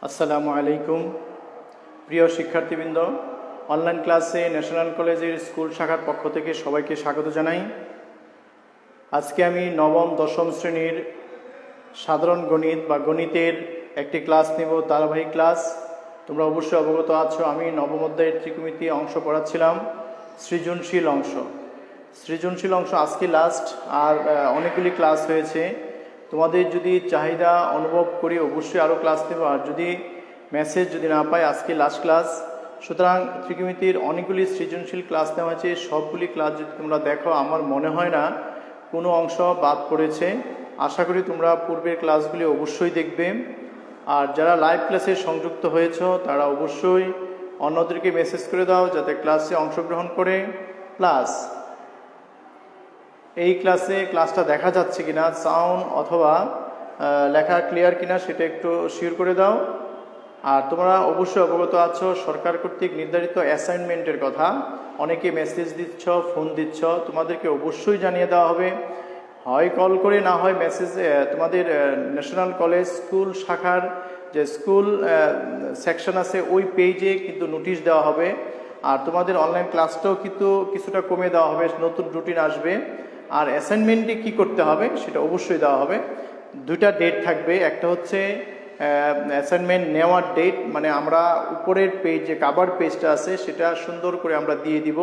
আসসালামু আলাইকুম প্রিয় শিক্ষার্থীবৃন্দ, অনলাইন ক্লাসে ন্যাশনাল কলেজের স্কুল শাখার পক্ষ থেকে সবাইকে স্বাগত জানাই। আজকে আমি নবম দশম শ্রেণীর সাধারণ গণিত বা গণিতের একটি ক্লাস নেব, ধারাবাহিক ক্লাস। তোমরা অবশ্যই অবগত আছো, আমি নবম অধ্যায়ের ত্রিকোণমিতি অংশ পড়াচ্ছিলাম, সৃজনশীল অংশ আজকে লাস্ট। আর অনেকগুলি ক্লাস হয়েছে। তোমাদের যদি চাহিদা অনুভব করি অবশ্যই আরও ক্লাস নেব, আর যদি মেসেজ না পাই আজকে লাস্ট ক্লাস। সুতরাং ত্রিকোণমিতির অনেকগুলি সৃজনশীল ক্লাস নেওয়া হয়েছে। সবগুলি ক্লাস যদি তোমরা দেখো, আমার মনে হয় না কোনো অংশ বাদ পড়েছে। আশা করি তোমরা পূর্বের ক্লাসগুলি অবশ্যই দেখবে। আর যারা লাইভ ক্লাসে সংযুক্ত হয়েছ তারা অবশ্যই অন্যদেরকে মেসেজ করে দাও যাতে ক্লাসে অংশগ্রহণ করে। প্লাস এই ক্লাসটা দেখা যাচ্ছে কিনা, সাউন্ড অথবা লেখা ক্লিয়ার কিনা সেটা একটু শিওর করে দাও। আর তোমরা অবশ্যই অবগত আছো সরকার কর্তৃক নির্ধারিত অ্যাসাইনমেন্টের কথা। অনেকে মেসেজ দিচ্ছ, ফোন দিচ্ছ, তোমাদেরকে অবশ্যই জানিয়ে দেওয়া হবে। হয় কল করে, না হয় মেসেজ। তোমাদের ন্যাশনাল কলেজ স্কুল শাখার যে স্কুল সেকশন আছে ওই পেজে কিন্তু নোটিশ দেওয়া হবে। আর তোমাদের অনলাইন ক্লাসটাও কিন্তু কিছুটা কমে দেওয়া হবে, নতুন রুটিন আসবে। আর অ্যাসাইনমেন্টে কি করতে হবে সেটা অবশ্যই দেওয়া হবে। দুইটা ডেট থাকবে, একটা হচ্ছে অ্যাসাইনমেন্ট নেওয়ার ডেট, মানে আমরা উপরের পেজ যে কাভার পেজটা আছে সেটা সুন্দর করে আমরা দিয়ে দিব।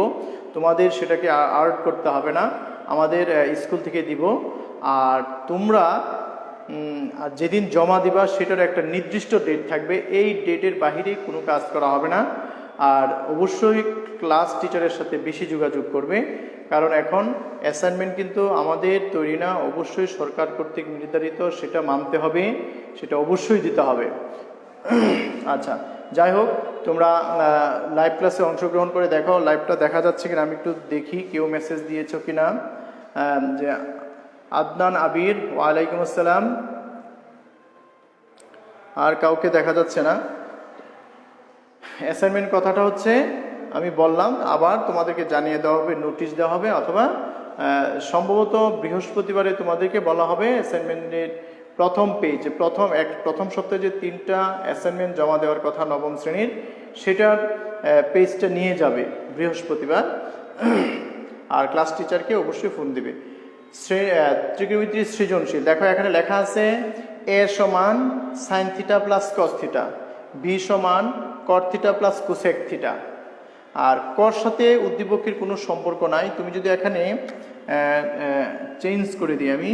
তোমাদের সেটাকে আর্ট করতে হবে না, আমাদের স্কুল থেকে দিব। আর তোমরা যেদিন জমা দিবা সেটার একটা নির্দিষ্ট ডেট থাকবে, এই ডেটের বাহিরে কোনো কাজ করা হবে না। আর অবশ্যই ক্লাস টিচারের সাথে বেশি যোগাযোগ করবে, কারণ এখন অ্যাসাইনমেন্ট কিন্তু আমাদের তৈরি না, অবশ্যই সরকার কর্তৃক নির্ধারিত, সেটা মানতে হবে, সেটা অবশ্যই দিতে হবে। আচ্ছা, যাই হোক, তোমরা লাইভ ক্লাসে অংশগ্রহণ করে দেখো। লাইভটা দেখা যাচ্ছে কিনা আমি একটু দেখি, কেউ মেসেজ দিয়েছো কিনা। যে আদনান আবির, ওয়ালাইকুম আসসালাম। আর কাউকে দেখা যাচ্ছে না। অ্যাসাইনমেন্ট কথাটা হচ্ছে আমি বললাম, আবার তোমাদেরকে জানিয়ে দেওয়া হবে, নোটিশ দেওয়া হবে, অথবা সম্ভবত বৃহস্পতিবারে তোমাদেরকে বলা হবে অ্যাসাইনমেন্টের প্রথম পেজ, প্রথম সপ্তাহে যে 3টা অ্যাসাইনমেন্ট জমা দেওয়ার কথা নবম শ্রেণীর, সেটার পেজটা নিয়ে যাবে বৃহস্পতিবার। আর ক্লাস টিচারকে অবশ্যই ফোন দিবে। ত্রিকোণমিতির সৃজনশীল দেখো, এখানে লেখা আছে এ সমান sine theta plus cos theta, B সমান cot theta plus cosec theta. আর কর সাথে উদ্দীপকের কোনো সম্পর্ক নাই। তুমি যদি এখানে চেঞ্জ করে দিই, আমি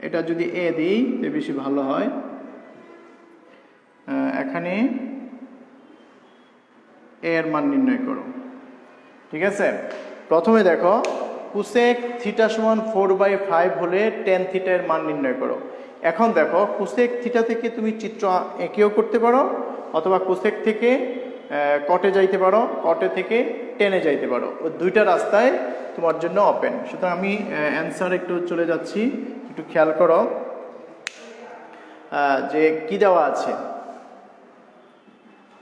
এটা যদি এ দিই তো বেশি ভালো হয়। এখানে এর মান নির্ণয় করো, ঠিক আছে। প্রথমে দেখো কোসেক থিটা সমান 4/5 হলে টেন থিটা এর মান নির্ণয় করো। এখন দেখো কোসেক থিটা থেকে তুমি চিত্র এঁকেও করতে পারো, অথবা কোসেক থেকে কটে যাইতে পারো, কটে থেকে টেনে যাইতে পারো। ওই দুইটা রাস্তায় তোমার জন্য ওপেন। সুতরাং আমি অ্যান্সার একটু চলে যাচ্ছি, একটু খেয়াল করো যে কি দেওয়া আছে।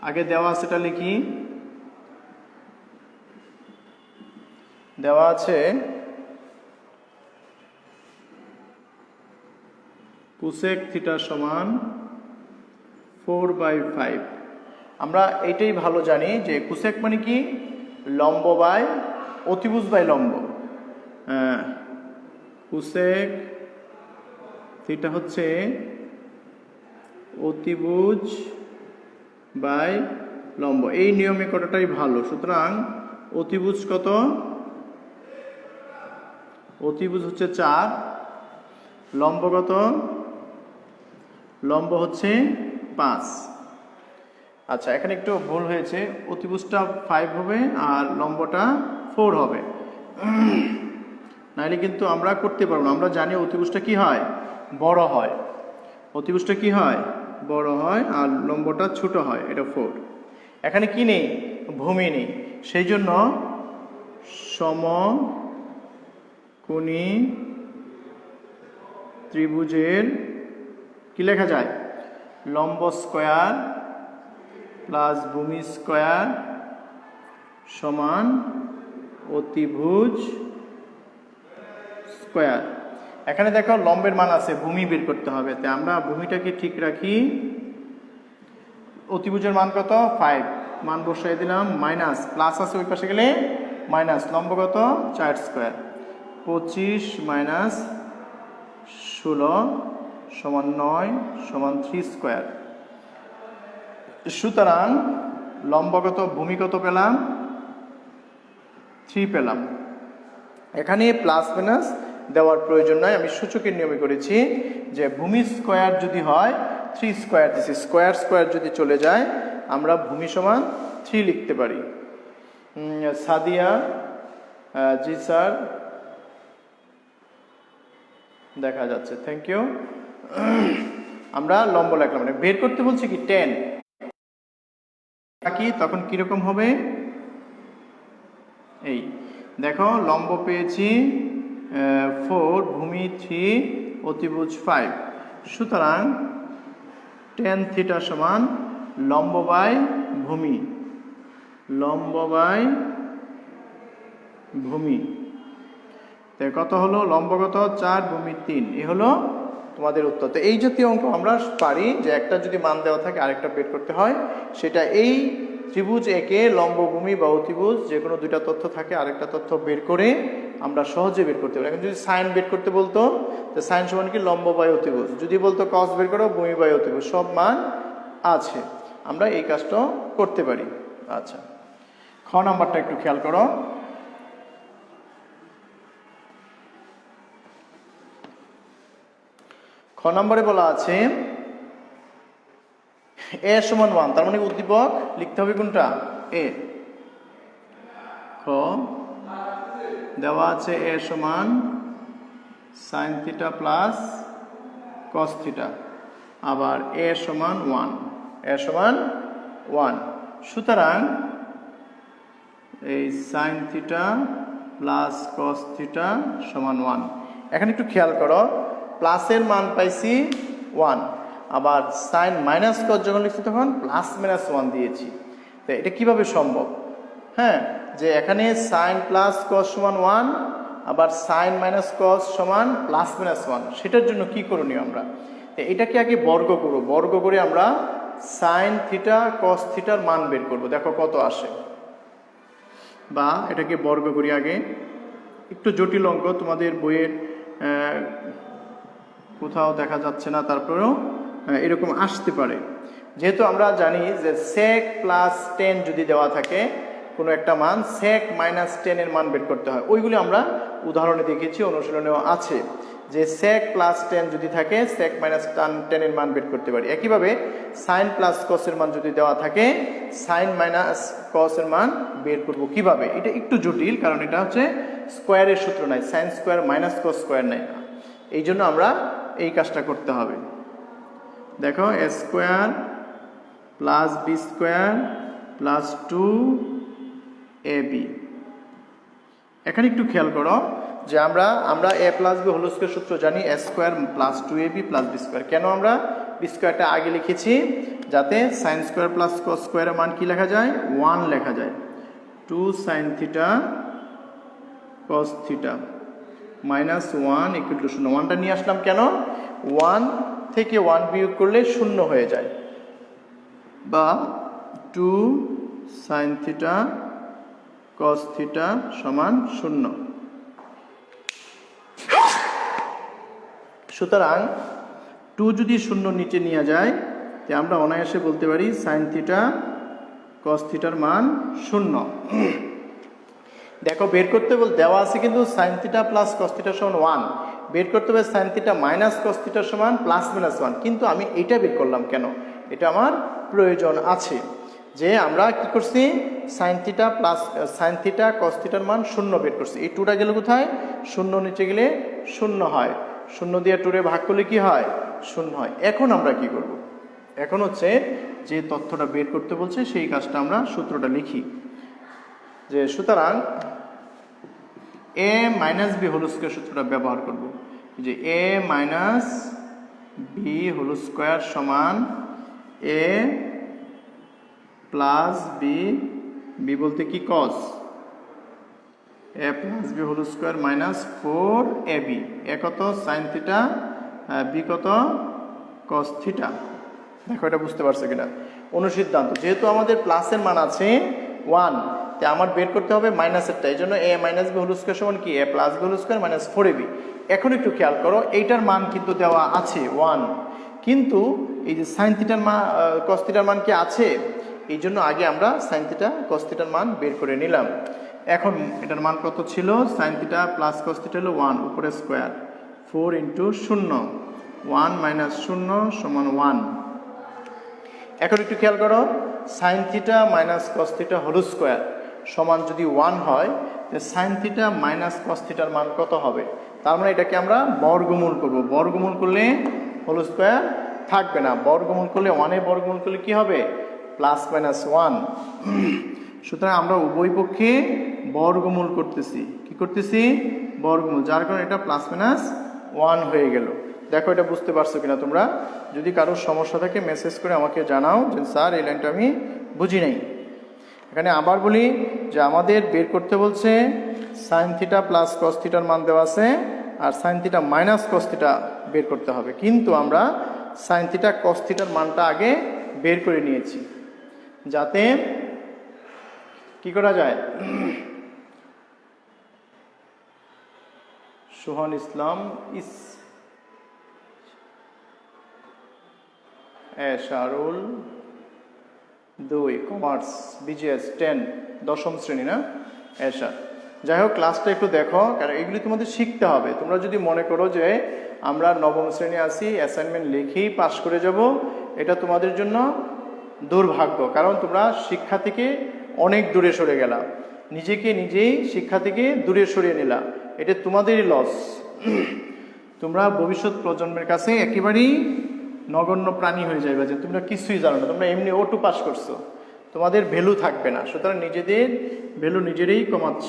আগে দেওয়া আছে, এটা লিখি। দেওয়া আছে কোসেক থিটা সমান 4/5। আমরা এইটাই ভালো জানি যে কোসেক মানে কি, লম্ব বাই অতিভুজ বাই লম্ব। কোসেক থিটা হচ্ছে অতিভুজ বাই লম্ব, এই নিয়মে করাটাই ভালো। সুতরাং অতিভুজ কত? অতিভুজ হচ্ছে 4, লম্ব কত? লম্ব হচ্ছে 5। আচ্ছা, এখানে একটু ভুল হয়েছে, অতিভুজটা 5 হবে আর লম্বটা 4 হবে, নাহলে কিন্তু আমরা করতে পারবো না। আমরা জানি অতিভুজটা কি হয়, বড় হয়। অতিভুজটা কি হয়, বড় হয়, আর লম্বটা ছোট হয়, এটা 4। এখানে কি নেই, ভূমি নেই, সেই জন্য সমকোণী ত্রিভুজের কি লেখা যায়, লম্ব স্কয়ার প্লাস ভূমি স্কয়ার সমান অতিভুজ স্কয়ার। এখানে দেখো লম্বের মান আছে, ভূমি বের করতে হবে, তাই আমরা ভূমিটাকে ঠিক রাখি। অতিভুজের মান কত 5, মান বসাই দিলাম, মাইনাস প্লাস আছে ওই পাশে গেলে মাইনাস, লম্ব কত 4 স্কোয়ার, 25 মাইনাস 16 সমান 9 সমান 3 স্কোয়ার। সুতরাং লম্ব কত, ভূমি কত পেলাম 3 পেলাম। এখানে প্লাস মাইনাস দেওয়ার প্রয়োজন নয়, আমি সূচকের নিয়মে করেছি যে ভূমি স্কোয়ার যদি হয় 3 স্কোয়ার দিছি, স্কোয়ার স্কোয়ার যদি চলে যায় আমরা ভূমি সমান 3 লিখতে পারি। সাদিয়া, জি স্যার দেখা যাচ্ছে, থ্যাংক ইউ। আমরা লম্ব লিখলাম, মানে বের করতে বলছি কি 10 কি, তখন কিরকম হবে, এই দেখো লম্ব পেয়েছি 4, ভূমি 3, অতিভুজ 5। সুতরাং tan থিটা সমান লম্ব বাই ভূমি, লম্ব বাই ভূমি। কত হলো, লম্ব কত 4, ভূমি 3, এ হলো তোমাদের উত্তর। তো এই জাতীয় অঙ্ক আমরা পারি যে একটা যদি মান দেওয়া থাকে আরেকটা বের করতে হয়, সেটা এই ত্রিভুজ একে লম্ব, ভূমি বা অতিভুজ যে কোনো দুইটা তথ্য থাকে আরেকটা তথ্য বের করে আমরা সহজে বের করতে পারি। এখন যদি সাইন বের করতে বলতো, তো সাইন সমান কি লম্ব বাই অতিভুজ, যদি বলতো কস বের করো ভূমি বাই অতিভুজ, সব মান আছে, আমরা এই কাজটা করতে পারি। আচ্ছা, খ নাম্বারটা একটু খেয়াল করো। খ নম্বরে বলা আছে এ সমান 1, তার মানে উদ্দীপক লিখতে হবে কোনটা, এ। খ দেওয়া আছে এ সমান sine theta plus cos theta, আবার এ সমান 1, এ সমান 1। সুতরাং এই sign theta plus cos theta সমান 1। এখন একটু খেয়াল করো, প্লাসের মান পাইছি 1, আবার সাইন মাইনাস কস যখন লিখছি তখন প্লাস মাইনাস 1 দিয়েছি। তো এটা কিভাবে সম্ভব, হ্যাঁ, যে এখানে সাইন প্লাস কস সমান 1, আবার সাইন মাইনাস কস সমান প্লাস মাইনাস 1, সেটার জন্য কি করণীয়, আমরা এটাকে আগে বর্গ করব, বর্গ করে আমরা সাইন থিটা কস থিটার মান বের করব, দেখো কত আসে। বা এটাকে বর্গ করি আগে, একটু জটিল অঙ্ক, তোমাদের বইয়ের কোথাও দেখা যাচ্ছে না, তারপরেও এরকম আসতে পারে। যেহেতু আমরা জানি যে sec প্লাস 10 যদি দেওয়া থাকে কোনো একটা মান, sec মাইনাস 10 এর মান বের করতে হয়, ওইগুলি আমরা উদাহরণে দেখেছি, অনুশীলনেও আছে যে sec প্লাস 10 যদি থাকে sec মাইনাস 10 এর মান বের করতে পারি। একইভাবে সাইন প্লাস কস এর মান যদি দেওয়া থাকে সাইন মাইনাস কস এর মান বের করব কিভাবে, এটা একটু জটিল, কারণ এটা হচ্ছে স্কোয়ারের সূত্র নাই, sine square minus cos square নাই, এই জন্য আমরা এই কাজটা করতে হবে। দেখো A square plus B square plus 2ab। এখানে একটু খেয়াল করো যে আমরা A plus B whole square সূত্র জানি, A square plus 2ab plus B square. কেন আমরা বি স্কোয়ারটা আগে লিখেছি, যাতে সাইন স্কোয়ার প্লাস কস স্কোয়ারের মান কি লেখা যায়, 1 লেখা যায়। 2 sine theta cos theta minus 1 equal to 0। 1টা নিয়ে আসলাম কেন, 1 থেকে 1 বিয়োগ করলে 0 হয়ে যায়, বা 2 সাইন থিটা কস থিটা সমান 0। সুতরাং 2 যদি 0 নিচে নিয়ে যায়, তাই আমরা অনায়াসে বলতে পারি সাইন থিটা কস থিটার মান 0। দেখো বের করতে দেওয়া আছে কিন্তু sign theta plus cos theta সমান 1, বের করতে হবে sign theta minus cos theta সমান প্লাস মাইনাস 1, কিন্তু আমি এটা বের করলাম কেন, এটা আমার প্রয়োজন আছে যে আমরা কি করছি, sign theta plus sine theta cos থিটার মান 0 বের করছি। এই 2টা গেল কোথায়, 0 নিচে গেলে 0 হয়, 0 দিয়ে 2 ভাগ করলে কি হয়, 0 হয়। এখন আমরা কি করব, এখন হচ্ছে যে তথ্যটা বের করতে বলছে সেই কাজটা আমরা সূত্রটা লিখি, যে সুতরাং a minus B whole square সূত্রটা ব্যবহার করব, যে a minus B whole square সমান এ প্লাস বি, বি বলতে কি কস, a plus B whole square minus 4ab। A কত সাইন থিটা, বি কত কস থিটা। দেখো এটা বুঝতে পারছো কিনা। অনুসিদ্ধান্ত, যেহেতু আমাদের প্লাসের মান আছে 1, তাই আমার বের করতে হবে মাইনাসেরটা। এই জন্য a minus B whole square সমান কি, a plus B whole square minus 4ab। এখন একটু খেয়াল করো, এইটার মান কিন্তু দেওয়া আছে 1, কিন্তু এই যে সাইন থিটার মান কস থিটার মান কি আছে, এই জন্য আগে আমরা সাইন থিটা কস থিটার মান বের করে নিলাম। এখন এটার মান কত ছিল, sign theta plus cos theta হলো 1 উপরে স্কোয়ার 4 ইন্টু 0, 1 মাইনাস 0 সমান 1। এখন একটু খেয়াল করো, sine theta minus cos theta whole square সমান যদি 1 হয়, সাইন থিটা মাইনাস কস থিটার মান কত হবে? তার মানে এটাকে আমরা বর্গমূল করব। বর্গমূল করলে হোল স্কোয়ার থাকবে না, বর্গমূল করলে 1 বর্গমূল করলে কি হবে, প্লাস মাইনাস 1। সুতরাং আমরা উভয় পক্ষে বর্গমূল করতেছি, কি করতেছি, বর্গমূল, যার কারণে এটা প্লাস মাইনাস 1 হয়ে গেল। দেখো এটা বুঝতে পারছো কিনা তোমরা? যদি কারোর সমস্যা থাকে মেসেজ করে আমাকে জানাও যে স্যার এই লাইনটা আমি বুঝি নাই। এখানে আবার বলি যে আমাদের বের করতে বলছে সাইন থিটা প্লাস কস থিটার মান দেওয়া আছে, আর sine theta minus cos theta বের করতে হবে, কিন্তু আমরা সাইন থিটা কস থিটার মানটা আগে বের করে নিয়েছি, যাতে কি করা যায়। সোহান ইসলাম শাহরুল 2 কমার্স বিজিএস 10 দশম শ্রেণী না এশা। যাই হোক ক্লাসটা একটু দেখো, কারণ এগুলি তোমাদের শিখতে হবে। তোমরা যদি মনে করো যে আমরা নবম শ্রেণী আসি অ্যাসাইনমেন্ট লিখেই পাশ করে যাব, এটা তোমাদের জন্য দুর্ভাগ্য, কারণ তোমরা শিক্ষা থেকে অনেক দূরে সরে গেলা, নিজেকে নিজেই শিক্ষা থেকে দূরে সরিয়ে নিলা, এটা তোমাদেরই লস। তোমরা ভবিষ্যৎ প্রজন্মের কাছে একেবারেই নগণ্য প্রাণী হয়ে যাবে, যে তোমরা কিছুই জানো না, তোমরা এমনি ওটু পাস করছো, তোমাদের ভ্যালু থাকবে না। সুতরাং নিজেদের ভ্যালু নিজেরাই কমাচ্ছ।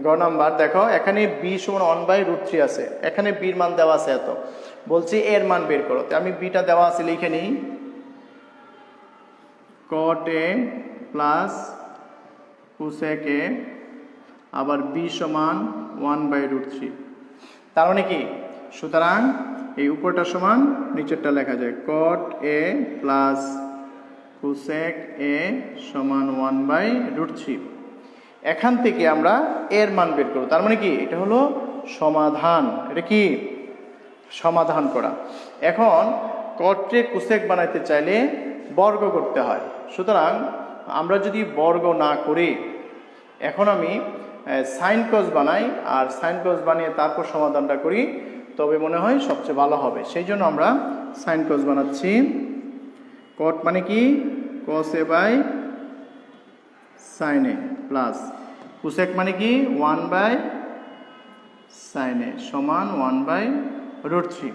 গ নাম্বার দেখো, এখানে b সমান 1/√3 আছে, এখানে b এর মান দেওয়া আছে এত, বলছি এর মান বের করো। আমি bটা দেওয়া আছে লিখে নিই, cot a plus cosec a, আবার b সমান 1/√3। তার মানে কি, সুতরাং এই উপরটা সমান নিচেরটা লেখা যায়, cot a plus cosec a সমান 1/√3। এখান থেকে আমরা এর মান বের করব। তার মানে কি, এটা হলো সমাধান। এটা কি, সমাধান করা। এখন কটে কোসেক বানাইতে চাইলে বর্গ করতে হয়, সুতরাং আমরা যদি বর্গ না করি, এখন আমি সাইন কস বানাই, আর সাইন কস বানিয়ে তারপর সমাধানটা করি, তবে মনে হয় সবচেয়ে ভালো হবে। সেই জন্য আমরা সাইন কস বানাচ্ছি। কট মানে কি, কস a by sine a plus cosec মানে কি 1/sin a সমান 1/√3।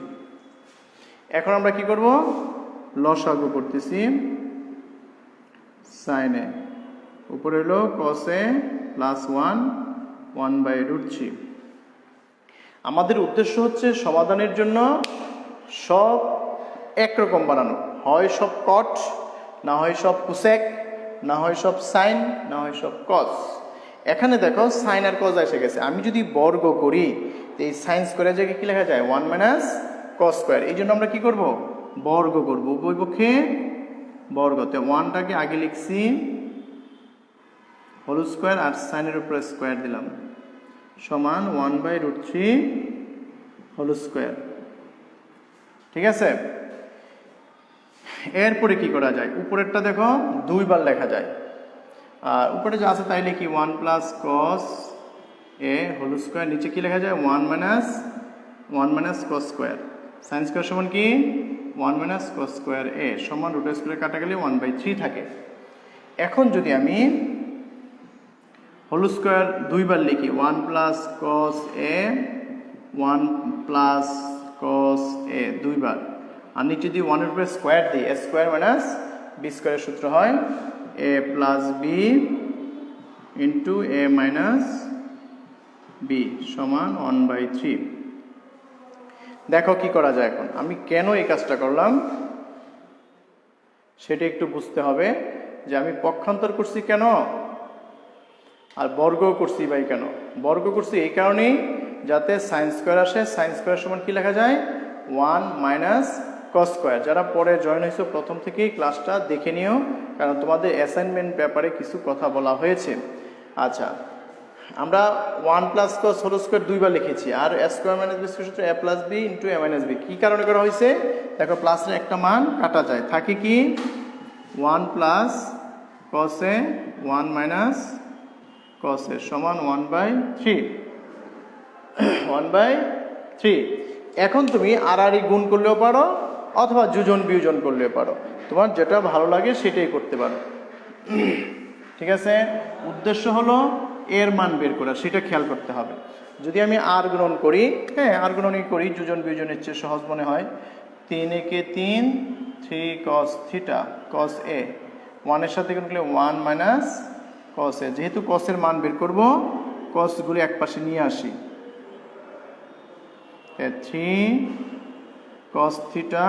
এখন আমরা কি করব, লসাগু করতেছি, sin a উপরে হলো cos a প্লাস 1/√3। আমাদের উদ্দেশ্য হচ্ছে সমাধানের জন্য সব একরকম বানানো, হয় সব কট, না হয় সব কোসেক, না হয় সব সাইন, না হয় সব কস। এখানে দেখো সাইন আর কস এসে গেছে, আমি যদি বর্গ করি এই সাইন স্কোয়ারের জায়গায় কি লেখা যায়, 1 - cos স্কোয়ার। এই জন্য আমরা কি করব, বর্গ করব, উভয় পক্ষে বর্গতে 1টাকে আগে লিখছি হোল স্কোয়ার, আর সাইনের উপরে স্কোয়ার দিলাম, সমান 1/√3 হোল স্কোয়ার। ঠিক আছে, এরপরে কি করা যায়, উপরেরটা দেখো 2 বার লেখা যায়, আর উপরে যা আছে তাই লিখি 1 + cos a হোল স্কোয়ার, নিচে কি লেখা যায় 1 - cos স্কোয়ার। সাইন স্কোয়ার সমান কি 1 - cos স্কোয়ার a সমান রুট স্কোয়ার কাটা গেলে 1/3 থাকে। এখন যদি আমি হোল স্কোয়ার 2 বার লিখি, 1 + cos a 1 + cos a 2 বার, আর নিচে যদি 1 এর উপরে স্কোয়ার দিই, a স্কোয়ার মাইনাস বি স্কোয়ারের সূত্র হয় a + b into a minus B সমান 1/3। দেখো কি করা যায়। এখন আমি কেন এই কাজটা করলাম সেটা একটু বুঝতে হবে, যে আমি পক্ষান্তর করছি কেন, আর বর্গ করছি ভাই কেন। বর্গ করছি এই কারণেই যাতে সাইন স্কোয়ার আসে। সাইন স্কোয়ার সমান কি লেখা যায়? 1 মাইনাস কস স্কোয়ার। যারা পরে জয়েন হয়েছে প্রথম থেকেই ক্লাসটা দেখে নিও, কারণ তোমাদের অ্যাসাইনমেন্ট ব্যাপারে কিছু কথা বলা হয়েছে। আচ্ছা, আমরা 1 প্লাস কস হোল স্কোয়ার দুইবার লিখেছি, আর এ স্কোয়ার মাইনাস বি সূত্র এ প্লাস বি ইন্টু এ মাইনাস বি। কী কারণে করা হয়েছে? দেখো প্লাসের একটা মান কাটা যায়, থাকে কি 1 প্লাস কস এ 1 মাইনাস কস এ সমান 1/3। 1/3। এখন তুমি আর গুণ করলেও পারো অথবা যোজন বিয়োজন করলেও পারো, তোমার যেটা ভালো লাগে সেটাই করতে পারো। ঠিক আছে, উদ্দেশ্য হলো এর মান বের করা, সেটা খেয়াল করতে হবে। যদি আমি আর গুণন করি, হ্যাঁ আর গুণনই করি, যোজন বিয়োজনের চেয়ে সহজ মনে হয়। 3 একে 3, 3 cos থিটা cos এ, 1 সাথে গুণ করলে 1 মাইনাস cos এ। যেহেতু cos এর মান বের করব, cos গুলি এক পাশে নিয়ে আসি। 3 cos থিটা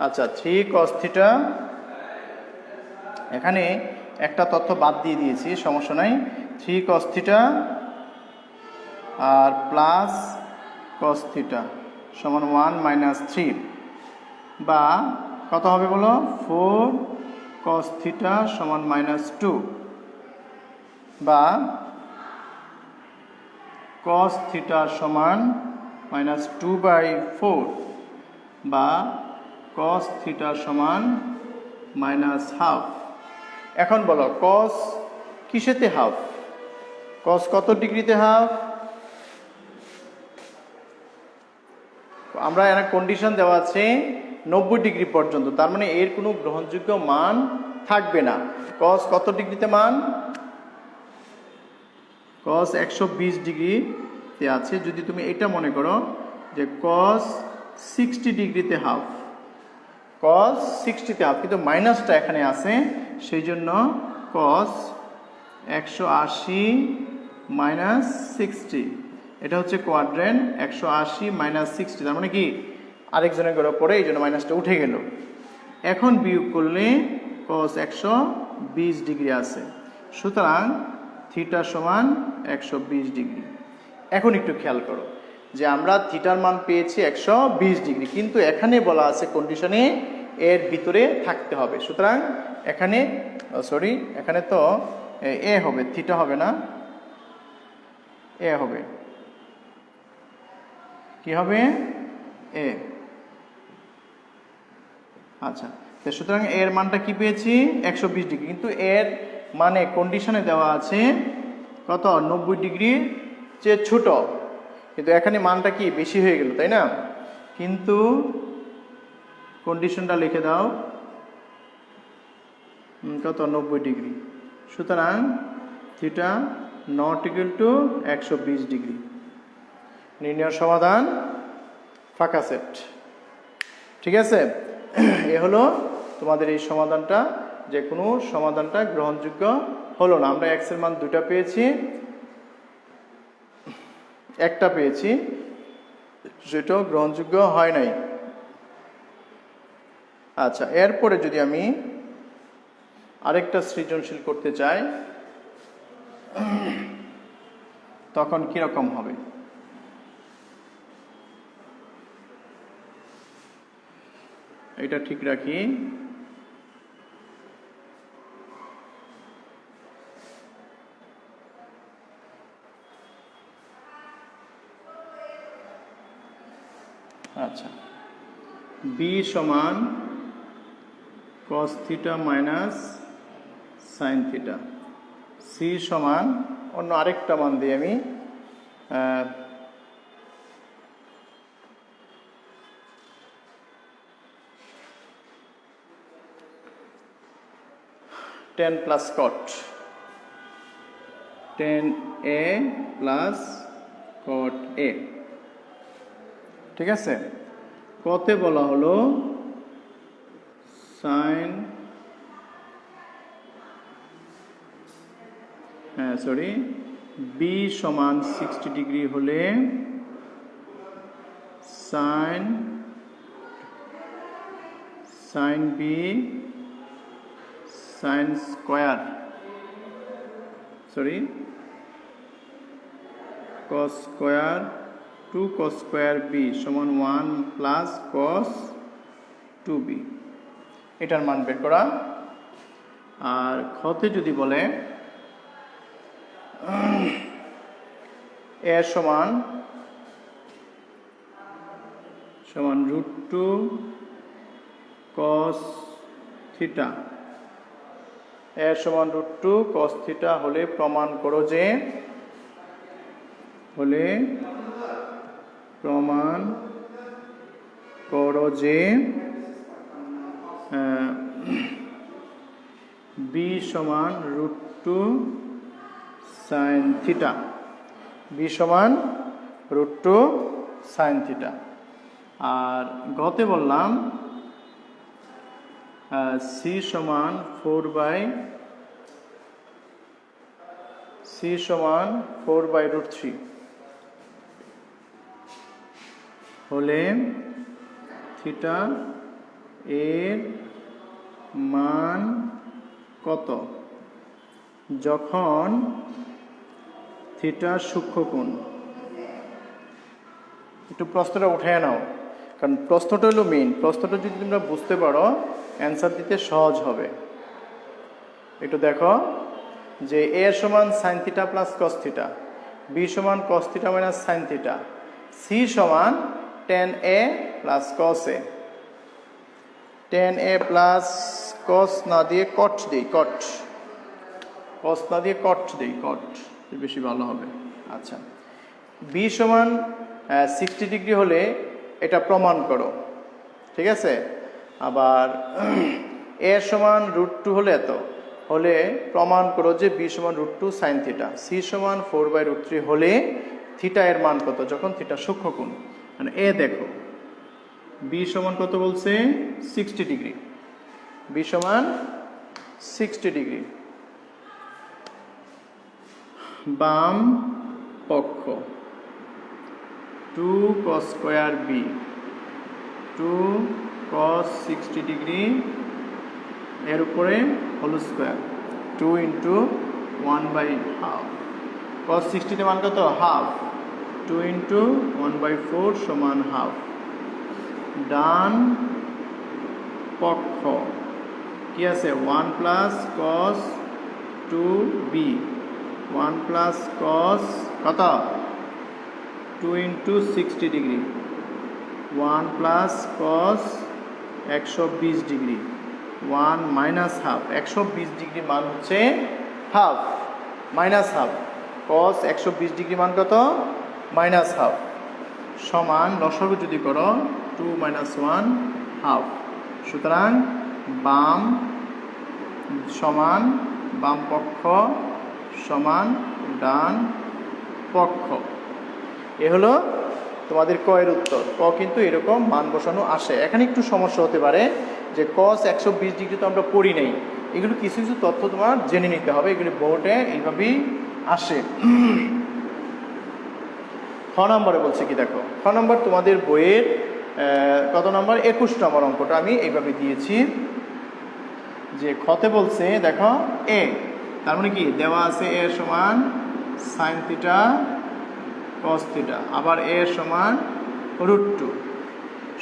আচ্ছা 3 cos থিটা, এখানে একটা তথ্য বাদ দিয়ে দিয়েছি, সমস্যা নাই। 3 cos থিটা আর প্লাস cos থিটা সমান 1 মাইনাস 3, বা কত হবে বলো? 4 cos থিটা সমান -2, বা cos থিটা সমান -2/4, বা cos থিটা সমান -হাফ। এখন বলো cos কিসেতে হাফ? cos কত ডিগ্রিতে হাফ? আমরা এর কন্ডিশন দেওয়া আছে 90 ডিগ্রি পর্যন্ত, তার মানে এর কোনো গ্রহণযোগ্য মান থাকবে না। cos কত ডিগ্রিতে মান? cos 120 ডিগ্রিতে আছে। যদি তুমি এটা মনে করো যে cos 60 ডিগ্রিতে হাফ, cos 60তে হাফ, কিন্তু মাইনাসটা এখানে আছে, সেই জন্য cos 180 মাইনাস 60, এটা হচ্ছে কোয়াড্রেন্ট। 180 মাইনাস 60, তার মানে কি আরেকজনের ঘরের পরে, এই জন্য মাইনাসটা উঠে গেল। এখন বিয়োগ করলে cos 120 ডিগ্রি আছে, সুতরাং থিটা সমান 120 ডিগ্রি। এখন একটু খেয়াল করো যে আমরা থিটার মান পেয়েছি 120 ডিগ্রি, কিন্তু এখানে বলা আছে কন্ডিশনে এর ভিতরে থাকতে হবে। সুতরাং এখানে এখানে তো এ হবে, থিটা হবে না, এ হবে। কি হবে? এ। আচ্ছা, সুতরাং এর মানটা কি পেয়েছি? 120 ডিগ্রি, কিন্তু এর মানে কন্ডিশনে দেওয়া আছে কত? 90 ডিগ্রি চেয়ে ছোট, কিন্তু এখানে মানটা কি বেশি হয়ে গেল, তাই না? কিন্তু কন্ডিশনটা লিখে দাও, কত? 90 ডিগ্রি। সুতরাং theta not equal to 120 degree. নির্ণয় সমাধান ফাঁকা সেট। ঠিক আছে, এ হলো তোমাদের এই সমাধানটা, যে কোনো সমাধানটা গ্রহণযোগ্য হলো না। আমরা এক্স এর মান 2টা পেয়েছি, একটা পেয়েছি যেটা গ্রহণযোগ্য হয় নাই। আচ্ছা, এরপরে যদি আমি আরেকটা সৃজনশীল করতে চাই, তখন কিরকম হবে? এটা ঠিক রাখি। আচ্ছা, বি সমান cos theta minus sine theta, C সমান অন্য আরেকটা মান দিই আমি, 10 plus cot, 10a plus cot a। ঠিক আছে, কতে বলা হলো সাইন বি সমান 60 ডিগ্রি হলে sine B sine square cos square 2 cos square B সমান 1 প্লাস cos 2b, এটার মান বের করা। আর খতে যদি বলে এর সমান √2 cos থিটা, এর সমান √2 cos থিটা হলে প্রমাণ করো যে বি সমান √2 sin থিটা, বি সমান √2 sin থিটা। আর গতে বললাম সি সমান 4/√3 হলে থিটা এর মান কত যখন থিটা সূক্ষ্মকোণ। একটু প্রশ্নটা উঠে নাও, কারণ প্রশ্নটা হলো মেইন। প্রশ্নটা যদি তোমরা বুঝতে পারো অ্যান্সার দিতে সহজ হবে। একটু দেখো যে এ সমান sine theta plus cos theta, B সমান cos theta minus sine theta, C সমান tan a plus cos a। tan a plus cos না দিয়ে cot দিই, cos না দিয়ে cot দিই, cot বেশি ভালো হবে। আচ্ছা, বি সমান 60 ডিগ্রি হলে এটা প্রমাণ করো, ঠিক আছে। আবার এ সমান √2 হলে হলে প্রমাণ করো যে বি সমান √2 sin থিটা। সি সমান 4/√3 হলে থিটা এর মান কত যখন থিটা সূক্ষ্মকোণ। মানে এ দেখো বি সমান কত বলছে 60 ডিগ্রি, বি সমান 60 ডিগ্রি। বাম পক্ষ 2 cos square B, 2 cos 60 degree এর উপরে হোল স্কোয়ার 2 × 1/2। cos 60 এর মান কত হাফ, 2 × 1/4 সমান হাফ। ডান পক্ষ কি আছে 1 plus cos 2b, 1 plus cos কত 2 × 60 degree, 1 plus cos 120 degree, 1 minus half. 120 degree মান হচ্ছে half, minus half. cos 120 degree মান কত মাইনাস হাফ সমান লসাগু যদি করো 2 - 1 হাফ। সুতরাং বাম সমান বাম পক্ষ সমান ডান পক্ষ। এ হলো তোমাদের ক এর উত্তর। ক কিন্তু এরকম মান বসানো আসে। এখানে একটু সমস্যা হতে পারে যে cos 120 ডিগ্রি তো আমরা পড়ি নাই, এগুলো কিছু কিছু তথ্য তোমার জেনে নিতে হবে, এগুলি বোর্ডে এইভাবেই আসে। খ নম্বরে বলছে কি দেখো, খ নম্বর তোমাদের বইয়ের কত নম্বর 21 নম্বর অঙ্কটা আমি এইভাবে দিয়েছি যে খতে বলছে দেখো এ, তার মানে কি দেওয়া আছে এ সমান সাইন থিটা কস থিটা, আবার এ সমান √2।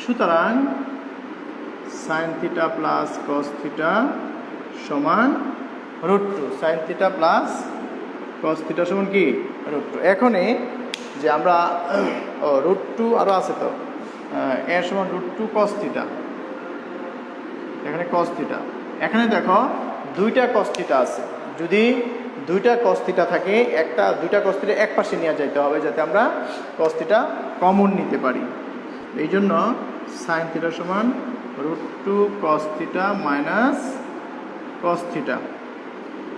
সুতরাং sign theta plus cos theta সমান √2, sign theta plus cos theta সমান কি √2। এখনই যে আমরা √2 আরও আছে তো, এর সমান √2 cos থিটা, এখানে cos থিটা। এখানে দেখো দুইটা cos থিটা আছে, যদি দুইটা cos থিটা থাকে দুইটা cos থিটা এক পাশে নিয়ে যাইতে হবে যাতে আমরা cos থিটা কমন নিতে পারি। এই জন্য সাইন থিটা সমান √2 cos theta minus cos theta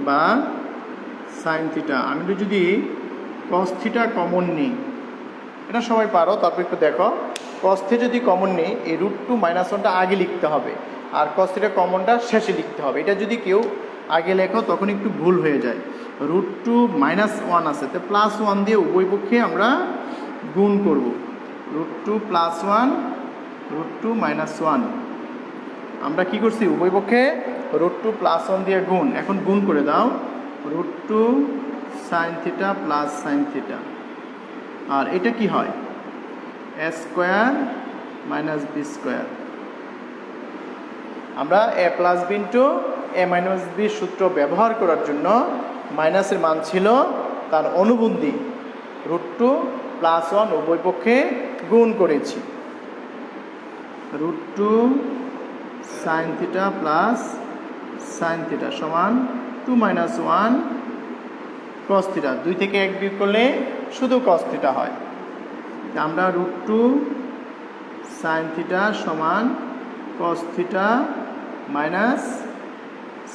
বা সাইন থিটা। আমি যদি cos থিটা কমন নিই, এটা সবাই পারো, তারপর একটু দেখো cos থিটা যদি কমন নিই এই √2 - 1টা আগে লিখতে হবে, আর cos θ কমনটা শেষে লিখতে হবে। এটা যদি কেউ আগে লেখো তখন একটু ভুল হয়ে যায়। √2 -1 আছে, তো +1 দিয়ে উভয় পক্ষে আমরা গুণ করব। √2 +1 √2 -1 আমরা কি করছি, উভয় পক্ষে √2 +1 দিয়ে গুণ। এখন গুণ করে দাও, √2 sin θ + sin θ, আর এটা কি হয়, a² - b²। আমরা a + b a - b সূত্র ব্যবহার করার জন্য মাইনাসের মান ছিল তার অনুবন্ধী √2 +1 উভয় পক্ষে গুণ করেছি। √2 sin θ + sin θ সমান 2 - 1 cos θ। 2 থেকে 1 বিয়োগ করলে শুধু cos θ হয়। আমরা √2 sin θ সমান cos θ -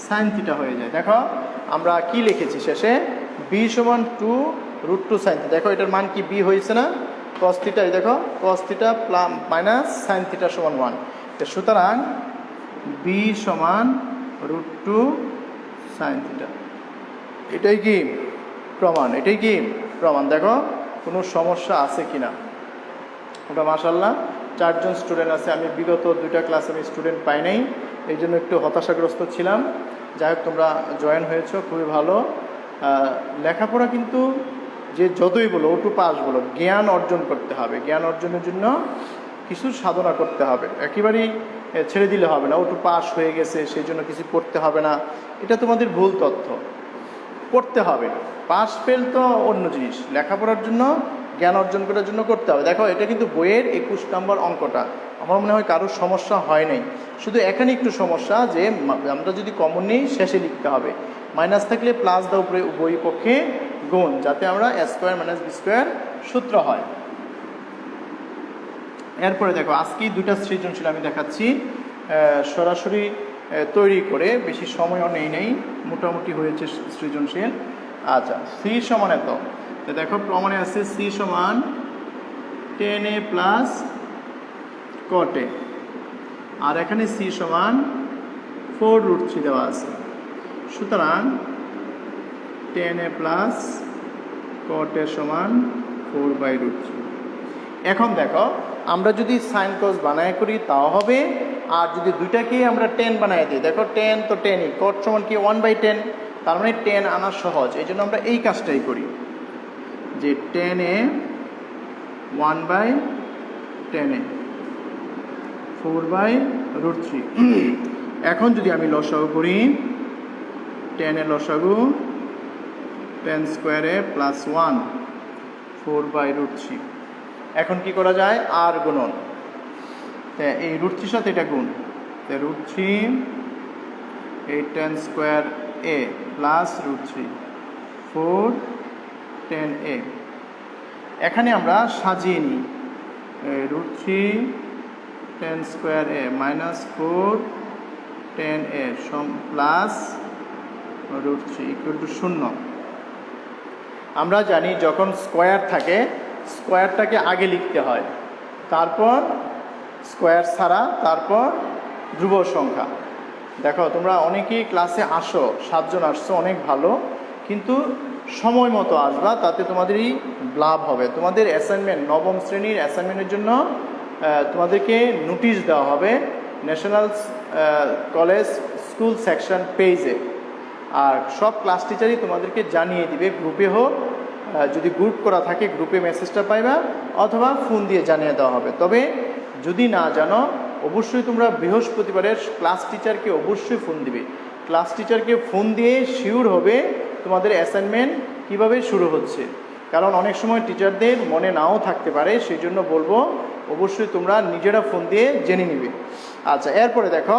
sin θ হয়ে যায়। দেখো আমরা কি লিখেছি শেষে, b সমান 2 √2 sin θ। দেখো এটার মান কি b হয়েছে না, cos θ। দেখো cos θ - sin θ সমান 1। সুতরাং b সমান √2 sin θ। এটাই কি প্রমাণ, এটাই কি প্রমাণ। দেখো কোনো সমস্যা আছে কিনা। ওটা মাশাআল্লাহ 4 জন স্টুডেন্ট আছে। আমি বিগত 2টা ক্লাস আমি স্টুডেন্ট পাই নাই, এই জন্য একটু হতাশাগ্রস্ত ছিলাম। যাই হোক তোমরা জয়েন হয়েছো, খুবই ভালো। লেখাপড়া কিন্তু যে যতই বলো, O2 পাস বলো, জ্ঞান অর্জন করতে হবে। জ্ঞান অর্জনের জন্য কিছু সাধনা করতে হবে, একেবারেই ছেড়ে দিলে হবে না। O2 পাস হয়ে গেছে সেই জন্য কিছু করতে হবে না, এটা তোমাদের ভুল তথ্য। করতে হবে, পাস ফেল তো অন্য জিনিস, লেখাপড়ার জন্য জ্ঞান অর্জন করার জন্য করতে হবে। দেখো এটা কিন্তু বইয়ের 21 নম্বর অঙ্কটা, আমার মনে হয় কারোর সমস্যা হয় নাই। শুধু এখানে একটু সমস্যা যে আমরা যদি কমন নিই শেষে লিখতে হবে, মাইনাস থাকলে প্লাস দাও উপরে উভয় পক্ষে গুণ, যাতে আমরা a² - b² সূত্র হয়। এরপরে দেখো আজকেই 2টা সৃজনশীল আমি দেখাচ্ছি, সরাসরি তৈরি করে, বেশি সময়ও নেই, মোটামুটি হয়েছে সৃজনশীল। আচ্ছা, c সমান এত, তো দেখো প্রমাণে আছে c সমান tan a + cot a, আর এখানে c সমান 4√3 দেওয়া আছে। সুতরাং tan a + cot a সমান 4/√3। এখন দেখো আমরা যদি সাইন কস বানায় করি তাও হবে, আর যদি দুইটাকেই আমরা tan বানায় দিই, দেখো tan তো tanই, cot সমান কি 1/10, তার মানে tan আনা সহজ। এই জন্য আমরা এই কাজটাই করি যে tan a 1/10 a 4/√3। এখন যদি আমি লসাগু করি, tan a লসাগু tan² a + 1 4/√3। এখন কি করা যায়, আর গুণন, এই √3 সাথে এটা গুণ, √3 এই tan² a + √3 4 tan a। এখানে আমরা সাজিয়ে নিই, √3 tan² a - 4 tan a plus √3 = 0। আমরা জানি যখন স্কোয়ার থাকে স্কোয়ারটাকে আগে লিখতে হয়, তারপর স্কোয়ার ছাড়া, তারপর ধ্রুব সংখ্যা। দেখো তোমরা অনেকেই ক্লাসে আসো, 7 জন আসছো, অনেক ভালো, কিন্তু সময় মতো আসবা, তাতে তোমাদেরই লাভ হবে। তোমাদের অ্যাসাইনমেন্ট, 9ম শ্রেণীর অ্যাসাইনমেন্টের জন্য তোমাদেরকে নোটিশ দেওয়া হবে ন্যাশনাল কলেজ স্কুল সেকশন পেজে, আর সব ক্লাস টিচারই তোমাদেরকে জানিয়ে দিবে, গ্রুপে হোক, যদি গ্রুপ করা থাকে গ্রুপে মেসেজটা পাইবা, অথবা ফোন দিয়ে জানিয়ে দেওয়া হবে। তবে যদি না জানো, অবশ্যই তোমরা বৃহস্পতিবারের ক্লাস টিচারকে অবশ্যই ফোন দিবে। ক্লাস টিচারকে ফোন দিয়ে শিওর হবে তোমাদের অ্যাসাইনমেন্ট কিভাবে শুরু হচ্ছে, কারণ অনেক সময় টিচারদের মনে নাও থাকতে পারে, সেই জন্য বলবো অবশ্যই তোমরা নিজেরা ফোন দিয়ে জেনে নিবে। আচ্ছা, এরপরে দেখো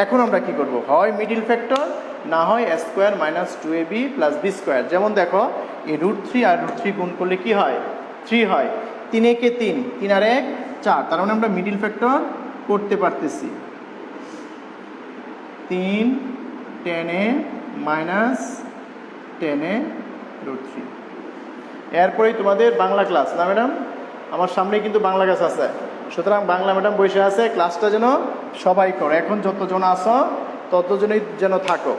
এখন আমরা কি করব, হয় মিডিল ফ্যাক্টর, না হয় a² - 2ab + b²। যেমন দেখো এই √3 আর √3 গুণ করলে কি হয়, 3 হয়, 3 একে 3, 3 আর 1 4, তার মানে আমরা মিডিল ফ্যাক্টর করতে পারতেছি। 3 tan a - tan a √3। এরপরেই তোমাদের বাংলা ক্লাস না ম্যাডাম, আমার সামনে কিন্তু বাংলা ক্লাস আছে, সুতরাং বাংলা ম্যাডাম বসে আছে, ক্লাসটা যেন সবাই করো। এখন যতজন আসো ততজনই যেন থাকো।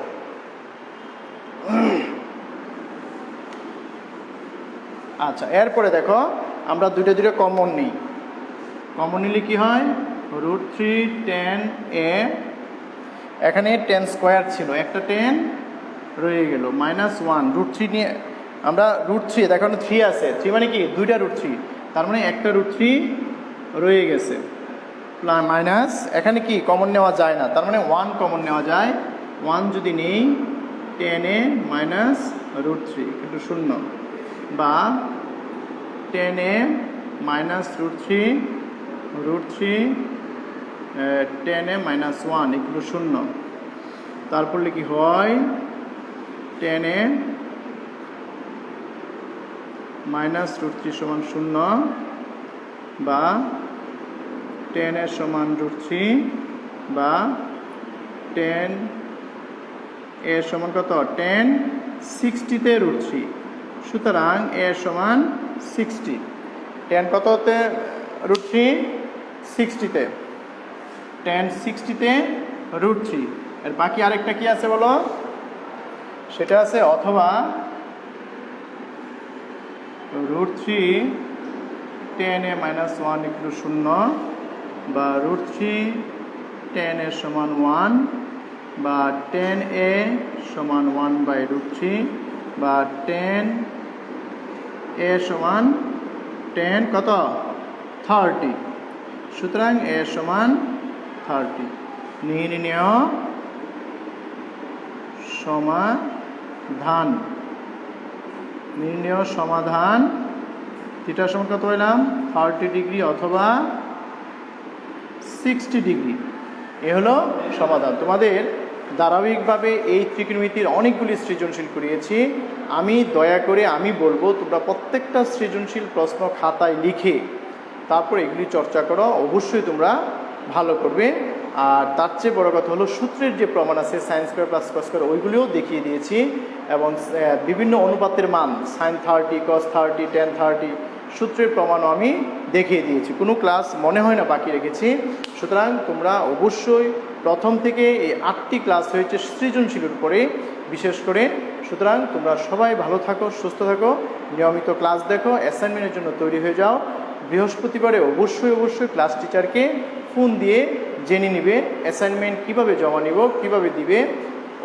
আচ্ছা, এরপরে দেখো আমরা দুটো কমন নিই। কমন নিলে কি হয়, √3 tan a, এখানে 10 স্কোয়ার ছিল, একটা 10 রয়ে গেল, -1 √3 নিয়ে আমরা √3, দেখো 3 আছে, 3 মানে কি দুইটা √3, তার মানে একটা √3 রয়ে গেছে, মাইনাস এখানে কি কমন নেওয়া যায় না, তার মানে 1 কমন নেওয়া যায়। 1 যদি নেই, tan a -√3 কিন্তু 0, বা tan a -√3 tan a -1 এগুলো 0। তারপর কি হয়, tan a -√3 সমান 0, বা tan a সমান √3, বা tan a সমান কত, tan 60-তে √3। সুতরাং a সমান 60, tan কততে √3, 60-তে, tan 60-তে √3। এর বাকি আরেকটা কি আছে বলো, সেটা আছে অথবা √3 tan a -1 = 0, বা √3 tan a সমান 1, বা tan a সমান 1/√3, বা tan a সমান tan কত 30। সুতরাং a সমান 30। নির্ণয় সমাধান, নির্ণয় সমাধান থিটা সমান কত পেলাম, 30 ডিগ্রি অথবা 60 ডিগ্রি। এ হলো সমাধান। তোমাদের ধারাবাহিকভাবে এই ত্রিকোণমিতির অনেকগুলি সৃজনশীল করিয়েছি। আমি দয়া করে আমি বলবো তোমরা প্রত্যেকটা সৃজনশীল প্রশ্ন খাতায় লিখে তারপর এগুলি চর্চা করো, অবশ্যই তোমরা ভালো করবে। আর তার চেয়ে বড় কথা হলো সূত্রের যে প্রমাণ আছে sin² + cos² ওইগুলিও দেখিয়ে দিয়েছি, এবং বিভিন্ন অনুপাতের মান sin 30 cos 30 tan 30 সূত্রের প্রমাণও আমি দেখিয়ে দিয়েছি। কোনো ক্লাস মনে হয় না বাকি রেখেছি। সুতরাং তোমরা অবশ্যই প্রথম থেকে এই 8টি ক্লাস হয়েছে সৃজনশীলের উপরে বিশেষ করে। সুতরাং তোমরা সবাই ভালো থাকো, সুস্থ থাকো, নিয়মিত ক্লাস দেখো, অ্যাসাইনমেন্টের জন্য তৈরি হয়ে যাও। বৃহস্পতিবারে অবশ্যই ক্লাস টিচারকে ফোন দিয়ে জেনে নিবে অ্যাসাইনমেন্ট কিভাবে জমা নিব, কিভাবে দিবে।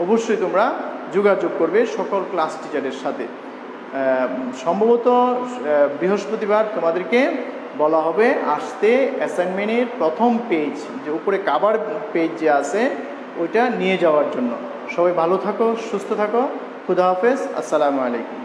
অবশ্যই তোমরা যোগাযোগ করবে সকল ক্লাস টিচারের সাথে। সম্ভবত বৃহস্পতিবার তোমাদেরকে বলা হবে আসতে অ্যাসাইনমেন্টের প্রথম পেজ, যে উপরে কাভার পেজ যে আছে ওইটা নিয়ে যাওয়ার জন্য। সবাই ভালো থাকো, সুস্থ থাকো, খুদা হাফেজ, আসসালামু আলাইকুম।